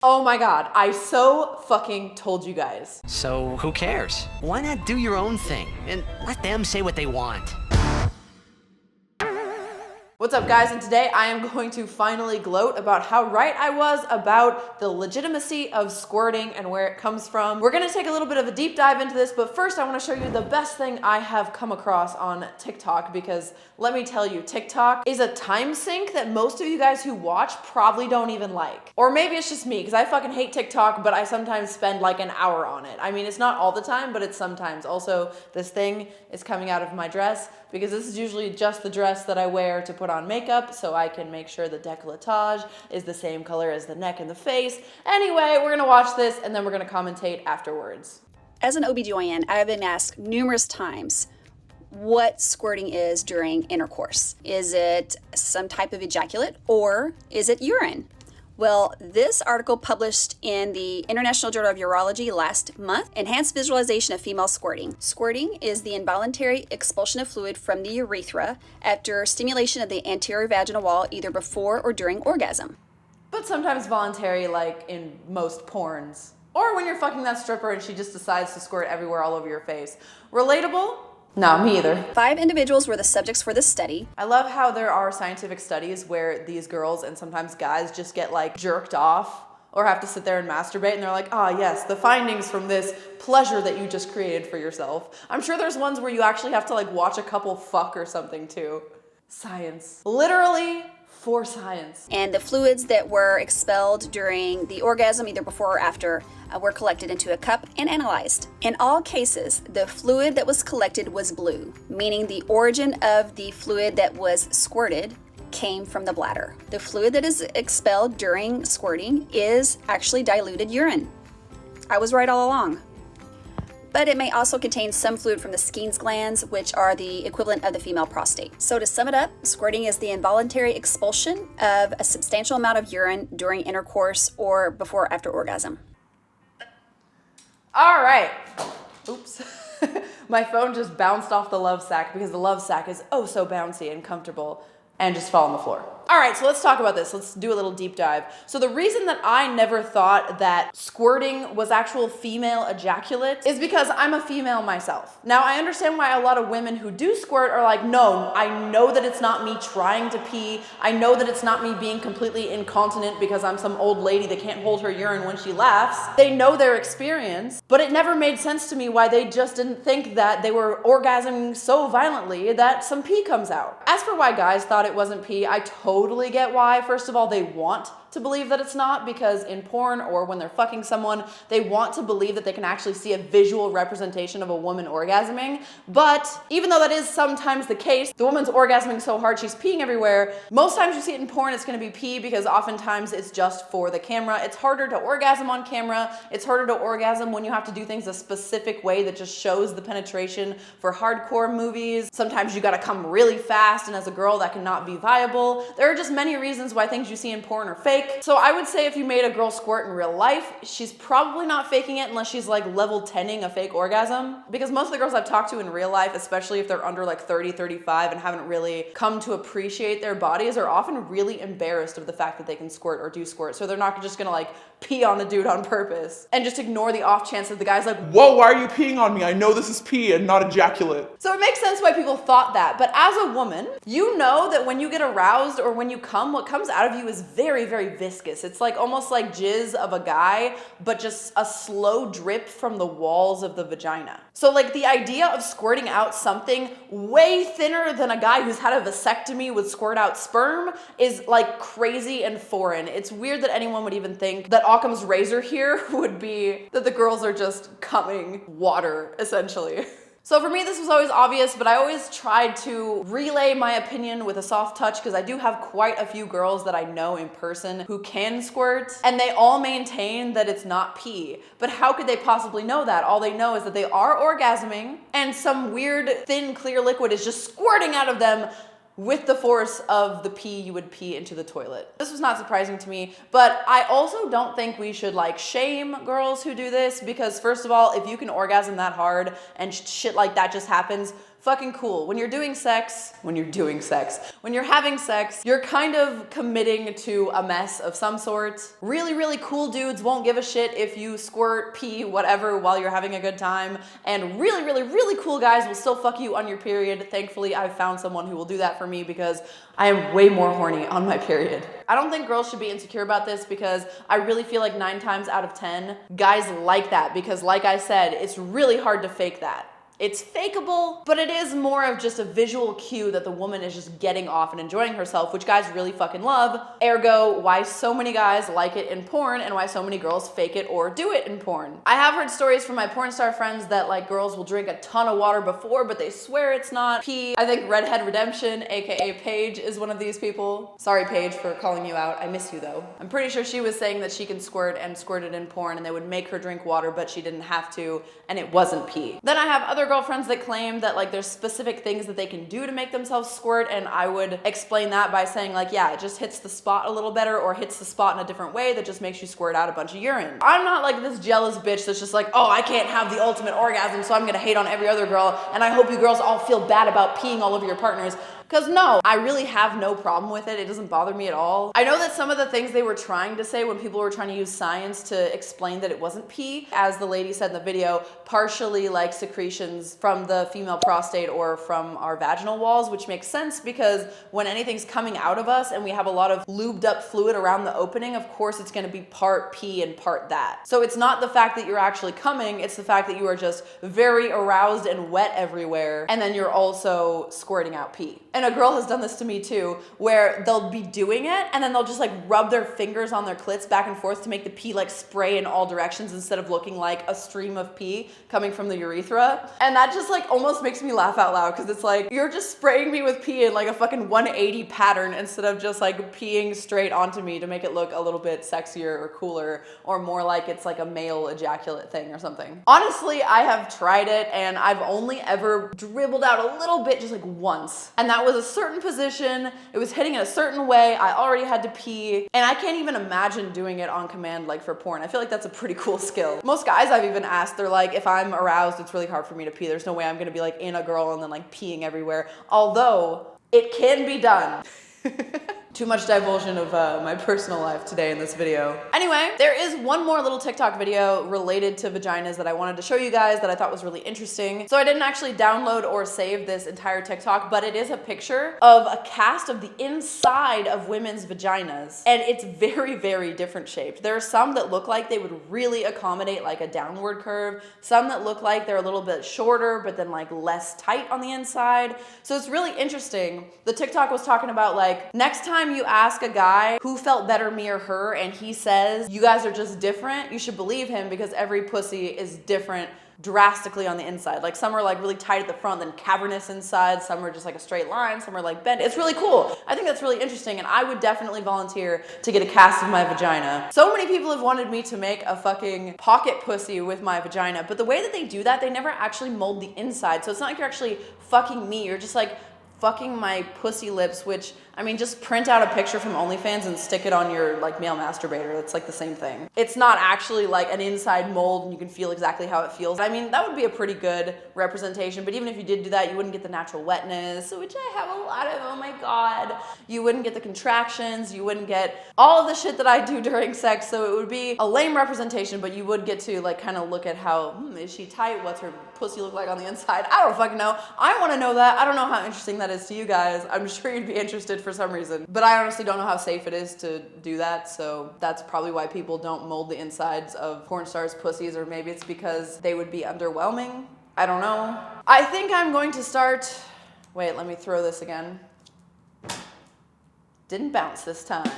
Oh my god, I so fucking told you guys. So who cares? Why not do your own thing and let them say what they want? What's up guys, and today I am going to finally gloat about how right I was about the legitimacy of squirting and where it comes from. We're gonna take a little bit of a deep dive into this, but first I wanna show you the best thing I have come across on TikTok, because let me tell you, TikTok is a time sink that most of you guys who watch probably don't even like. Or maybe it's just me, because I fucking hate TikTok, but I sometimes spend like an hour on it. I mean, it's not all the time, but it's sometimes. Also, this thing is coming out of my dress, because this is usually just the dress that I wear to put on makeup, so I can make sure the décolletage is the same color as the neck and the face. Anyway, we're gonna watch this and then we're gonna commentate afterwards. As an OB-GYN, I have been asked numerous times what squirting is during intercourse. Is it some type of ejaculate or is it urine? Well, this article published in the International Journal of Urology last month, Enhanced Visualization of Female Squirting. Squirting is the involuntary expulsion of fluid from the urethra after stimulation of the anterior vaginal wall either before or during orgasm. But sometimes voluntary, like in most porns. Or when you're fucking that stripper and she just decides to squirt everywhere all over your face. Relatable? No, me either. 5 individuals were the subjects for this study. I love how there are scientific studies where these girls and sometimes guys just get like jerked off or have to sit there and masturbate, and they're like, ah yes, the findings from this pleasure that you just created for yourself. I'm sure there's ones where you actually have to like watch a couple fuck or something too. Science. Literally for science. And the fluids that were expelled during the orgasm, either before or after, were collected into a cup and analyzed. In all cases, the fluid that was collected was blue, meaning the origin of the fluid that was squirted came from the bladder. The fluid that is expelled during squirting is actually diluted urine. I was right all along. But it may also contain some fluid from the Skene's glands, which are the equivalent of the female prostate. So to sum it up, squirting is the involuntary expulsion of a substantial amount of urine during intercourse or before or after orgasm. All right. Oops. My phone just bounced off the love sack because the love sack is oh so bouncy and comfortable and just fell on the floor. All right, so let's talk about this. Let's do a little deep dive. So the reason that I never thought that squirting was actual female ejaculate is because I'm a female myself. Now, I understand why a lot of women who do squirt are like, no, I know that it's not me trying to pee. I know that it's not me being completely incontinent because I'm some old lady that can't hold her urine when she laughs. They know their experience, but it never made sense to me why they just didn't think that they were orgasming so violently that some pee comes out. As for why guys thought it wasn't pee, I totally get why. First of all, they want to believe that it's not, because in porn or when they're fucking someone, they want to believe that they can actually see a visual representation of a woman orgasming. But even though that is sometimes the case, the woman's orgasming so hard she's peeing everywhere. Most times you see it in porn, it's gonna be pee because oftentimes it's just for the camera. It's harder to orgasm on camera. It's harder to orgasm when you have to do things a specific way that just shows the penetration for hardcore movies. Sometimes you gotta come really fast, and as a girl that cannot be viable. There are just many reasons why things you see in porn are fake. So I would say if you made a girl squirt in real life, she's probably not faking it unless she's like level 10ing a fake orgasm. Because most of the girls I've talked to in real life, especially if they're under like 30, 35 and haven't really come to appreciate their bodies, are often really embarrassed of the fact that they can squirt or do squirt. So they're not just gonna like pee on a dude on purpose and just ignore the off chance that the guy's like, whoa, why are you peeing on me? I know this is pee and not ejaculate. So it makes sense why people thought that. But as a woman, you know that when you get aroused or when you come, what comes out of you is very, very viscous. It's like almost like jizz of a guy, but just a slow drip from the walls of the vagina. So like the idea of squirting out something way thinner than a guy who's had a vasectomy would squirt out sperm is like crazy and foreign. It's weird that anyone would even think that Occam's razor here would be that the girls are just coming water, essentially. So for me, this was always obvious, but I always tried to relay my opinion with a soft touch because I do have quite a few girls that I know in person who can squirt, and they all maintain that it's not pee. But how could they possibly know that? All they know is that they are orgasming and some weird thin clear liquid is just squirting out of them with the force of the pee you would pee into the toilet. This was not surprising to me, but I also don't think we should like shame girls who do this, because first of all, if you can orgasm that hard and shit like that just happens, fucking cool. When you're having sex, you're kind of committing to a mess of some sort. Really, really cool dudes won't give a shit if you squirt, pee, whatever while you're having a good time. And really, really, really cool guys will still fuck you on your period. Thankfully, I've found someone who will do that for me because I am way more horny on my period. I don't think girls should be insecure about this because I really feel like 9 times out of 10, guys like that because like I said, it's really hard to fake that. It's fakeable, but it is more of just a visual cue that the woman is just getting off and enjoying herself, which guys really fucking love. Ergo, why so many guys like it in porn and why so many girls fake it or do it in porn. I have heard stories from my porn star friends that like girls will drink a ton of water before, but they swear it's not pee. I think Redhead Redemption, aka Paige, is one of these people. Sorry, Paige, for calling you out. I miss you though. I'm pretty sure she was saying that she can squirt and squirted in porn and they would make her drink water, but she didn't have to, and it wasn't pee. Then I have other girlfriends that claim that like there's specific things that they can do to make themselves squirt, and I would explain that by saying like, yeah, it just hits the spot a little better or hits the spot in a different way that just makes you squirt out a bunch of urine. I'm not like this jealous bitch that's just like, oh, I can't have the ultimate orgasm, so I'm gonna hate on every other girl, and I hope you girls all feel bad about peeing all over your partners. Because no, I really have no problem with it. It doesn't bother me at all. I know that some of the things they were trying to say when people were trying to use science to explain that it wasn't pee, as the lady said in the video, partially like secretions from the female prostate or from our vaginal walls, which makes sense because when anything's coming out of us and we have a lot of lubed up fluid around the opening, of course it's gonna be part pee and part that. So it's not the fact that you're actually coming, it's the fact that you are just very aroused and wet everywhere, and then you're also squirting out pee. And a girl has done this to me too, where they'll be doing it and then they'll just like rub their fingers on their clits back and forth to make the pee like spray in all directions instead of looking like a stream of pee coming from the urethra. And that just like almost makes me laugh out loud because it's like, you're just spraying me with pee in like a fucking 180 pattern instead of just like peeing straight onto me to make it look a little bit sexier or cooler or more like it's like a male ejaculate thing or something. Honestly, I have tried it and I've only ever dribbled out a little bit just like once. And that was a certain position, it was hitting in a certain way, I already had to pee, and I can't even imagine doing it on command like for porn. I feel like that's a pretty cool skill. Most guys I've even asked, they're like, if I'm aroused, it's really hard for me to pee. There's no way I'm gonna be like in a girl and then like peeing everywhere, although it can be done. Too much divulsion of my personal life today in this video. Anyway, there is one more little TikTok video related to vaginas that I wanted to show you guys that I thought was really interesting. So I didn't actually download or save this entire TikTok, but it is a picture of a cast of the inside of women's vaginas. And it's very, very different shaped. There are some that look like they would really accommodate like a downward curve. Some that look like they're a little bit shorter, but then like less tight on the inside. So it's really interesting. The TikTok was talking about like, next time you ask a guy who felt better, me or her, and he says you guys are just different, you should believe him because every pussy is different drastically on the inside. Like some are like really tight at the front, then cavernous inside. Some are just like a straight line. Some are like bent. It's really cool. I think that's really interesting, and I would definitely volunteer to get a cast of my vagina. So many people have wanted me to make a fucking pocket pussy with my vagina, but the way that they do that, they never actually mold the inside. So it's not like you're actually fucking me. You're just like fucking my pussy lips, which, I mean, just print out a picture from OnlyFans and stick it on your like male masturbator. That's like the same thing. It's not actually like an inside mold and you can feel exactly how it feels. I mean, that would be a pretty good representation, but even if you did do that, you wouldn't get the natural wetness, which I have a lot of, oh my God. You wouldn't get the contractions, you wouldn't get all of the shit that I do during sex, so it would be a lame representation, but you would get to like kind of look at how, is she tight? What's her pussy look like on the inside? I don't fucking know. I want to know that. I don't know how interesting that is to you guys. I'm sure you'd be interested for some reason, but I honestly don't know how safe it is to do that, so that's probably why people don't mold the insides of porn stars' pussies, or maybe it's because they would be underwhelming. I don't know. I think I'm going to start, wait, let me throw this again. Didn't bounce this time.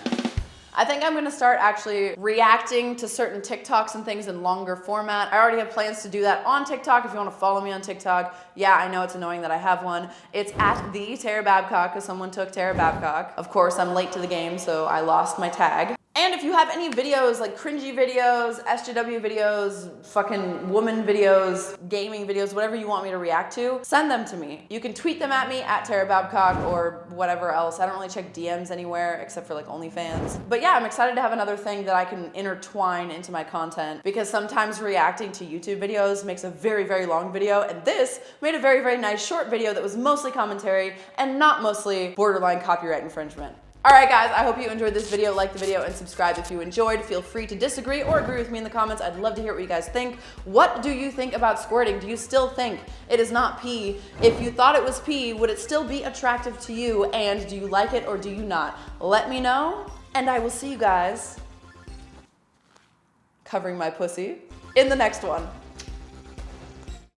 I think I'm gonna start actually reacting to certain TikToks and things in longer format. I already have plans to do that on TikTok. If you wanna follow me on TikTok, yeah, I know it's annoying that I have one. It's at the Tara Babcock, because someone took Tara Babcock. Of course, I'm late to the game, so I lost my tag. And if you have any videos, like cringy videos, SJW videos, fucking woman videos, gaming videos, whatever you want me to react to, send them to me. You can tweet them at me at Tara Babcock or whatever else. I don't really check DMs anywhere except for like OnlyFans. But yeah, I'm excited to have another thing that I can intertwine into my content, because sometimes reacting to YouTube videos makes a very, very long video, and this made a very, very nice short video that was mostly commentary and not mostly borderline copyright infringement. Alright guys, I hope you enjoyed this video. Like the video and subscribe if you enjoyed. Feel free to disagree or agree with me in the comments. I'd love to hear what you guys think. What do you think about squirting? Do you still think it is not pee? If you thought it was pee, would it still be attractive to you? And do you like it or do you not? Let me know, and I will see you guys covering my pussy in the next one.